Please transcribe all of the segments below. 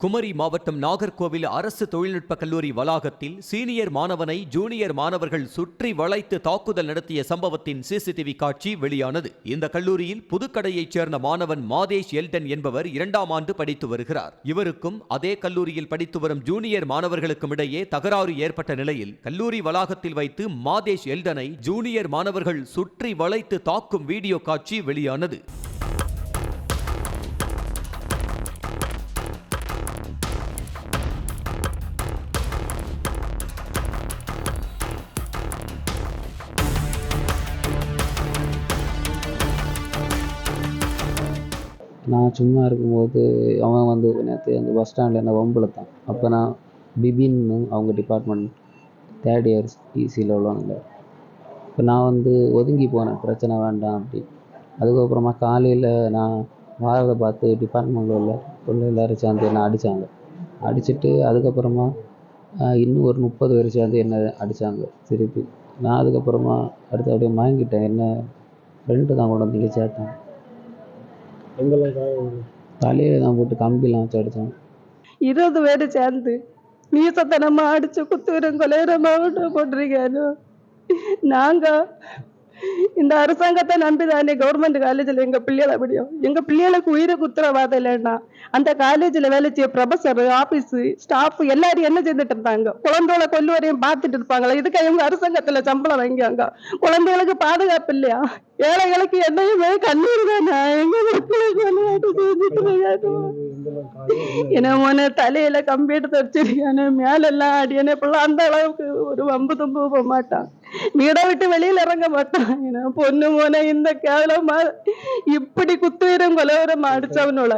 குமரி மாவட்டம் நாகர்கோவில் அரசு தொழில்நுட்ப கல்லூரி வளாகத்தில் சீனியர் மாணவனை ஜூனியர் மாணவர்கள் சுற்றி வளைத்து தாக்குதல் நடத்திய சம்பவத்தின் சிசிடிவி காட்சி வெளியானது. இந்த கல்லூரியில் புதுக்கடையைச் சேர்ந்த மாணவன் மாதேஷ் எல்டன் என்பவர் 2ஆம் ஆண்டு படித்து வருகிறார். இவருக்கும் அதே கல்லூரியில் படித்து வரும் ஜூனியர் மாணவர்களுக்கும் இடையே தகராறு ஏற்பட்ட நிலையில் கல்லூரி வளாகத்தில் வைத்து மாதேஷ் எல்டனை ஜூனியர் மாணவர்கள் சுற்றி வளைத்து தாக்கும் வீடியோ காட்சி வெளியானது. நான் சும்மா இருக்கும்போது அவன் வந்து நேற்று அந்த பஸ் ஸ்டாண்டில் என்ன வம்பிழுத்தான். அப்போ நான் பிபின்னு அவங்க டிபார்ட்மெண்ட் 3rd இயர் இசியில் உள்ளவங்க. இப்போ நான் வந்து ஒதுங்கி போனேன், பிரச்சனை வேண்டாம் அப்படி. அதுக்கப்புறமா காலையில் நான் வாரதை பார்த்து டிபார்ட்மெண்ட்டில் உள்ள எல்லோரும் சேர்ந்து என்னை அடித்தாங்க. அடிச்சுட்டு அதுக்கப்புறமா இன்னும் ஒரு 30 பேர் சேர்ந்து என்னை அடித்தாங்க திருப்பி. நான் அதுக்கப்புறமா அடுத்து அப்படியே வாங்கிட்டேன். என்ன ஃப்ரெண்டு தான் கொண்டு வந்து இங்கே சேர்த்தேன். தலையில தான் போட்டு கம்பிலாம் வச்சு அடித்தாங்க. 20 பேர் சேர்ந்து மீசத்தனமா அடிச்சு குத்துரும் கொலையரமா போட்டிருக்காரு. நாங்க இந்த அரசாங்கத்தை நம்பிதானே கவர்மெண்ட் காலேஜில் எங்க பிள்ளைகளை படியும். எங்க பிள்ளைகளுக்கு உயிரை குத்துறவாதம் இல்லைன்னா அந்த காலேஜில் வேலை செய்ய ப்ரொஃபஸர், ஆபீஸ் ஸ்டாஃப் எல்லாரும் என்ன செய்துட்டு இருந்தாங்க? குழந்தைகளை கொல்லுவரையும் பார்த்துட்டு இருப்பாங்களா? இதுக்கு இவங்க அரசாங்கத்துல சம்பளம் வாங்கியாங்க. குழந்தைகளுக்கு பாதுகாப்பு இல்லையா? ஏழைகளுக்கு என்னையுமே கண்ணீர் தானே. எங்க மக்களுக்கு என்ன தலையில கம்ப்யூட்டர் தச்சிருக்கானு மேலெல்லாம் அடியானே பிள்ளை அந்த அளவுக்கு ஒரு வம்பு தும்பு போக மாட்டான். வீடை விட்டு வெளியில இறங்க மாட்டான். ஏன்னா பொண்ணு போன இந்த கேவலமா இப்படி குத்துயிரும் கொலவரமா அடிச்சவனோட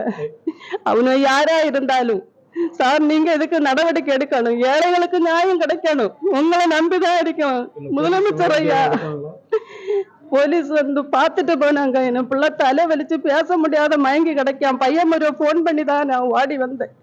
அவனை யாரா இருந்தாலும் சார் நீங்க இதுக்கு நடவடிக்கை எடுக்கணும். ஏழைகளுக்கு நியாயம் கிடைக்கணும். உங்களை நம்பிதான் இருக்கணும். முதலமைச்சர் ஐயா போலீஸ் வந்து பார்த்துட்டு போனாங்க. என் பிள்ளை தலை வலிச்சு பேச முடியாத மயங்கி கிடைக்கான். பையன் ஒரு போன் பண்ணி தான் நான் ஓடி வந்தேன்.